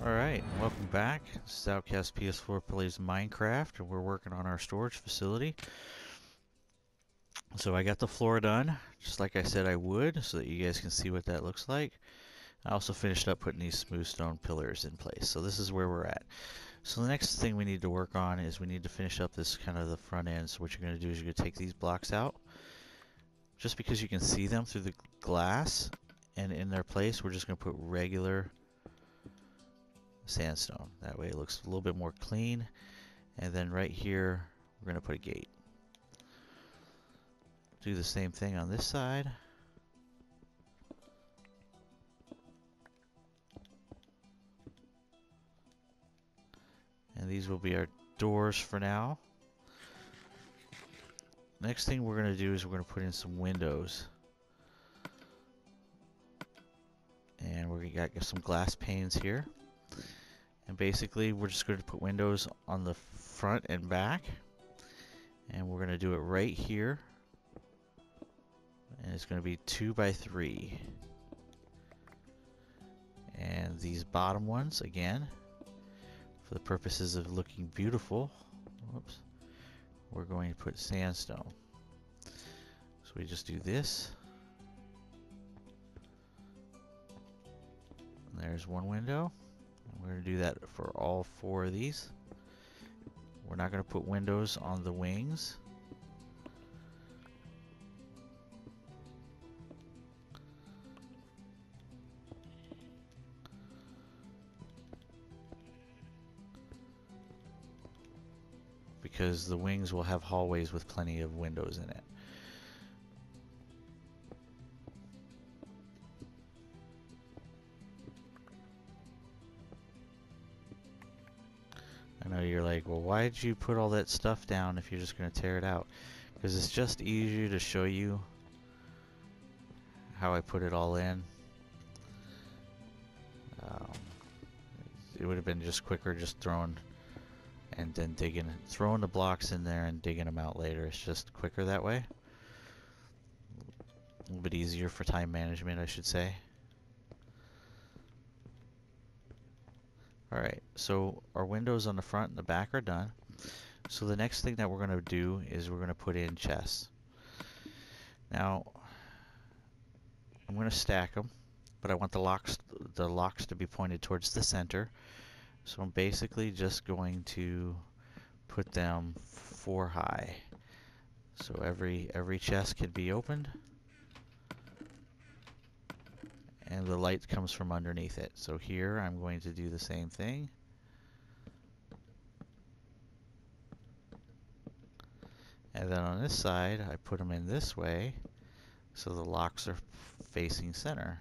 Alright, welcome back. This is OutcastPS4 plays Minecraft, and we're working on our storage facility. So I got the floor done, just like I said I would, so that you guys can see what that looks like. I also finished up putting these smooth stone pillars in place. So this is where we're at. So the next thing we need to work on is we need to finish up this kind of the front end. So what you're going to do is you're going to take these blocks out. Just because you can see them through the glass and in their place, we're just going to put regular sandstone. That way it looks a little bit more clean. And then right here, we're going to put a gate. Do the same thing on this side. And these will be our doors for now. Next thing we're going to do is we're going to put in some windows. And we got some glass panes here. And basically we're just going to put windows on the front and back. And we're going to do it right here. And it's going to be 2 by 3. And these bottom ones, again, for the purposes of looking beautiful, whoops, we're going to put sandstone. So we just do this. And there's one window. We're going to do that for all 4 of these. We're not going to put windows on the wings. Because the wings will have hallways with plenty of windows in it. I know you're like, well, why did you put all that stuff down if you're just going to tear it out? Because it's just easier to show you how I put it all in. It would have been just quicker just throwing and then throwing the blocks in there and digging them out later. It's just quicker that way. A little bit easier for time management, I should say. Alright, so our windows on the front and the back are done. So the next thing that we're going to do is we're going to put in chests. Now, I'm going to stack them, but I want the locks to be pointed towards the center. So I'm basically just going to put them 4 high. So every chest can be opened. And the light comes from underneath it. So here I'm going to do the same thing. And then on this side, I put them in this way, so the locks are facing center.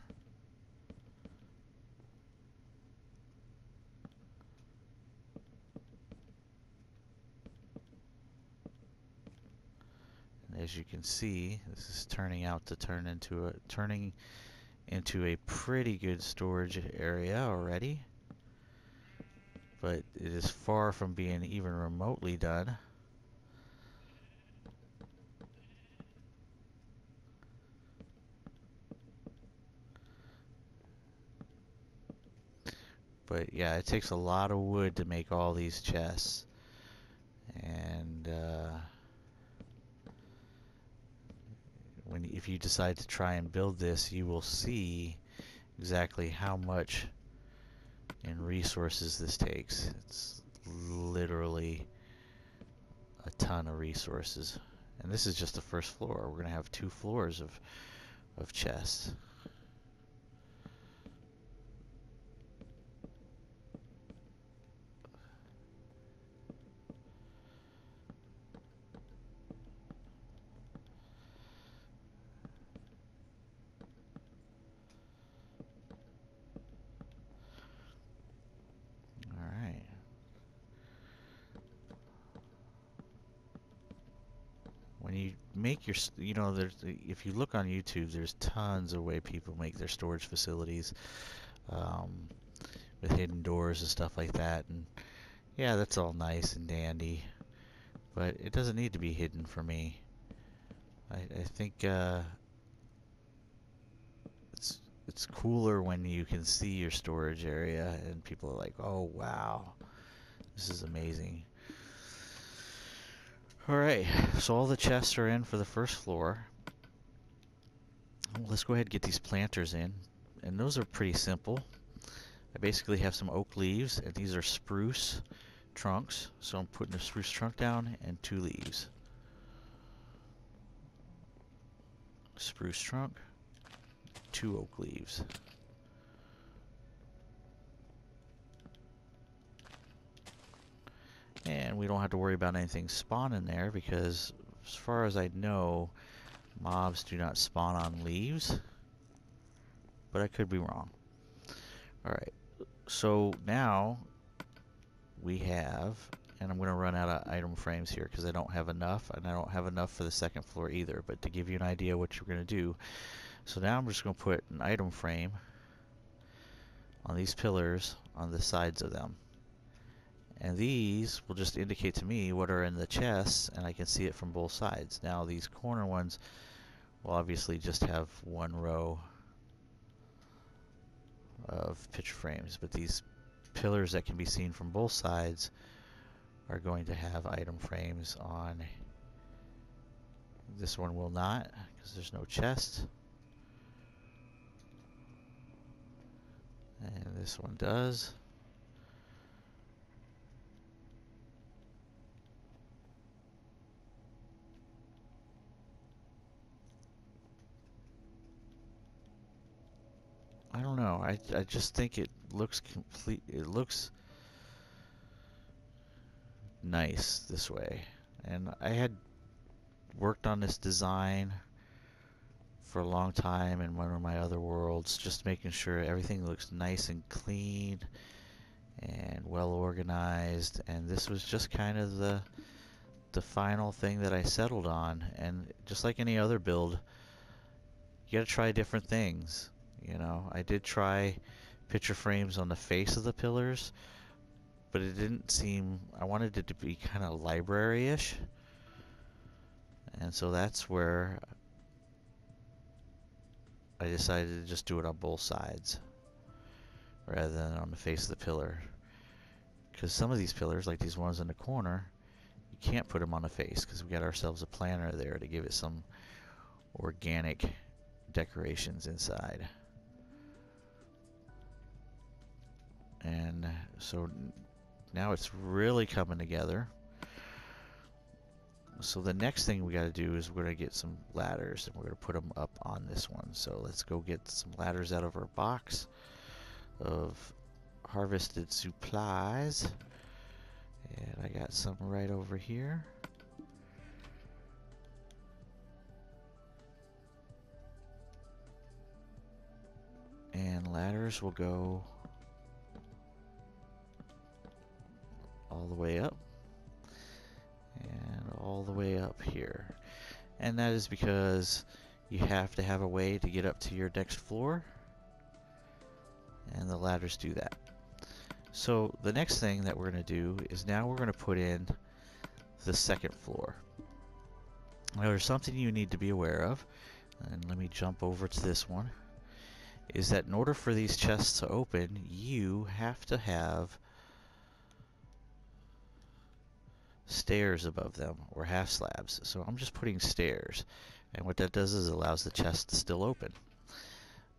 And as you can see, this is turning into a pretty good storage area already. But it is far from being even remotely done. But yeah, it takes a lot of wood to make all these chests. And if you decide to try and build this, you will see exactly how much in resources this takes. It's literally a ton of resources. And this is just the first floor. We're going to have 2 floors of chests. When you make your, if you look on YouTube, there's tons of way people make their storage facilities with hidden doors and stuff like that. And yeah, that's all nice and dandy, but it doesn't need to be hidden for me. I think it's cooler when you can see your storage area and people are like, oh wow, this is amazing. Alright, so all the chests are in for the first floor. Let's go ahead and get these planters in. And those are pretty simple. I basically have some oak leaves, and these are spruce trunks. So I'm putting a spruce trunk down and 2 leaves. Spruce trunk, 2 oak leaves. And we don't have to worry about anything spawning there because as far as I know, mobs do not spawn on leaves. But I could be wrong. Alright, so now we have, and I'm going to run out of item frames here because I don't have enough, and I don't have enough for the second floor either, but to give you an idea what you're going to do. So now I'm just going to put an item frame on these pillars on the sides of them. And these will just indicate to me what are in the chests, and I can see it from both sides. Now these corner ones will obviously just have 1 row of picture frames, but these pillars that can be seen from both sides are going to have item frames on. This one will not because there's no chest. And this one does. I don't know. I just think it looks complete. It looks nice this way. And I had worked on this design for a long time in one of my other worlds, just making sure everything looks nice and clean and well organized. And this was just kind of the final thing that I settled on. And just like any other build, you gotta try different things. You know, I did try picture frames on the face of the pillars, but it didn't seem, I wanted it to be kind of library-ish. And so that's where I decided to just do it on both sides rather than on the face of the pillar. Because some of these pillars, like these ones in the corner, you can't put them on the face because we got ourselves a planter there to give it some organic decorations inside. And so now it's really coming together. So the next thing we got to do is we're going to get some ladders and we're going to put them up on this one. So let's go get some ladders out of our box of harvested supplies. And I got some right over here. And ladders will go all the way up and all the way up here. And that is because you have to have a way to get up to your next floor, and the ladders do that. So the next thing that we're going to do is now we're going to put in the second floor. Now there's something you need to be aware of, and let me jump over to this one, is that in order for these chests to open, you have to have stairs above them, or half slabs. So I'm just putting stairs, and what that does is allows the chest to still open.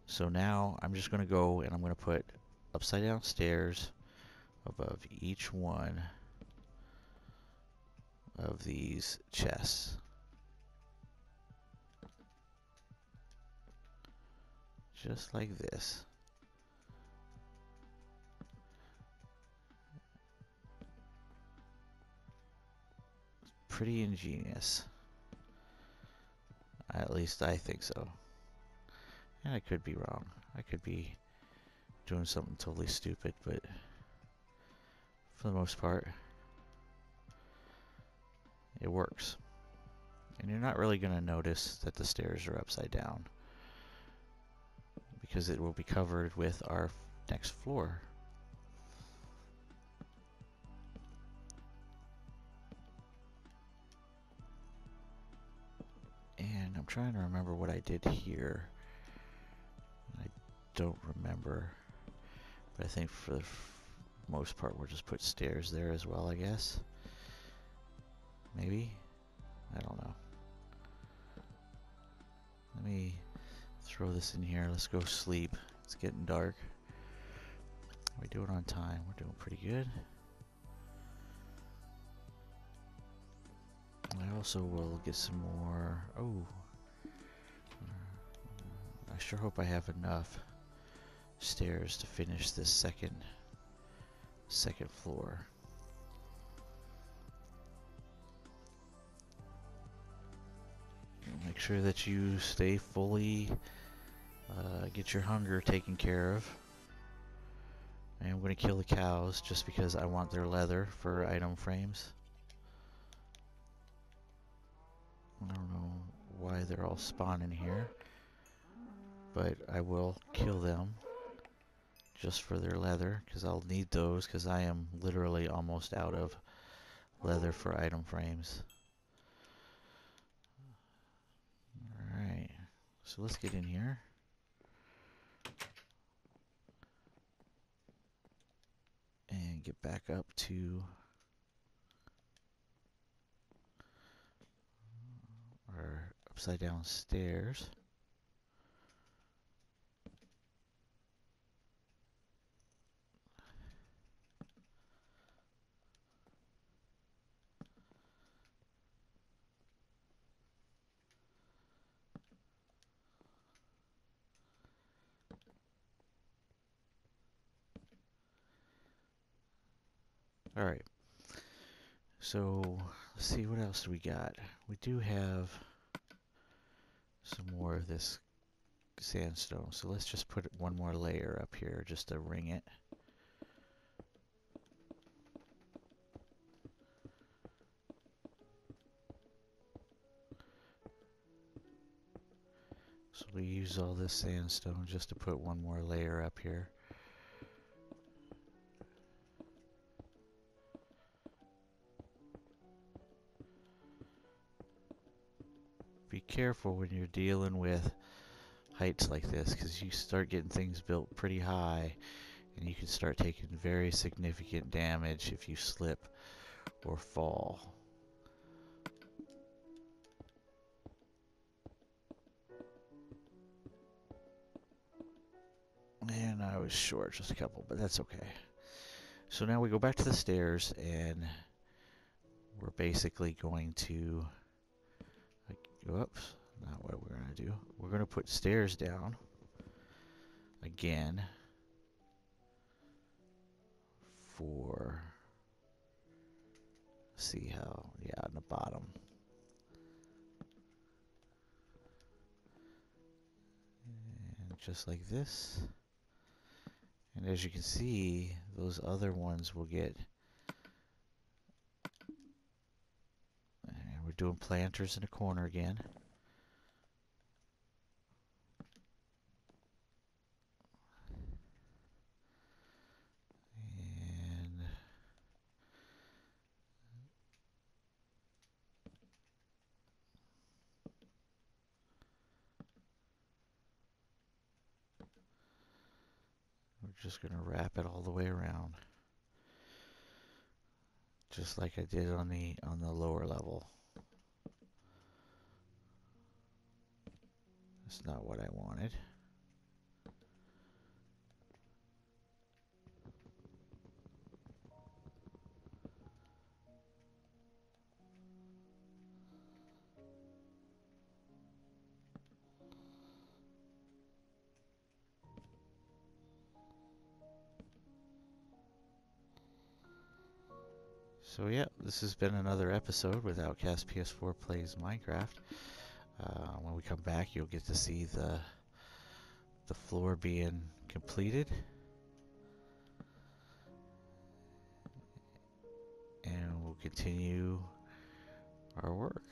So now I'm just going to go and I'm going to put upside down stairs above each one of these chests. Just like this. Pretty ingenious. At least I think so. And I could be wrong. I could be doing something totally stupid, but for the most part, it works. And you're not really going to notice that the stairs are upside down because it will be covered with our next floor. And I'm trying to remember what I did here. I don't remember. But I think for the most part we'll just put stairs there as well, I guess. Maybe? I don't know. Let me throw this in here. Let's go sleep. It's getting dark. We're doing on time. We're doing pretty good. I also will get some more. Oh, I sure hope I have enough stairs to finish this second floor. Make sure that you stay fully, get your hunger taken care of. And I'm going to kill the cows just because I want their leather for item frames. I don't know why they're all spawning here, but I will kill them just for their leather because I'll need those because I am literally almost out of leather for item frames. Alright, so let's get in here. And get back up to our upside down stairs. Alright, so let's see, what else do we got? We do have some more of this sandstone, so let's just put one more layer up here just to ring it. So we use all this sandstone just to put one more layer up here. Be careful when you're dealing with heights like this, because you start getting things built pretty high and you can start taking very significant damage if you slip or fall. And I was short just a couple, but that's okay. So now we go back to the stairs and we're basically going to, oops, not what we're going to do. We're going to put stairs down again for, see how, yeah, on the bottom. And just like this. And as you can see, those other ones will get, and we're doing planters in the corner again. And we're just going to wrap it all the way around. Just like I did on the lower level. That's not what I wanted. So yeah, this has been another episode with OutcastPS4 Plays Minecraft. When we come back, you'll get to see the floor being completed. And we'll continue our work.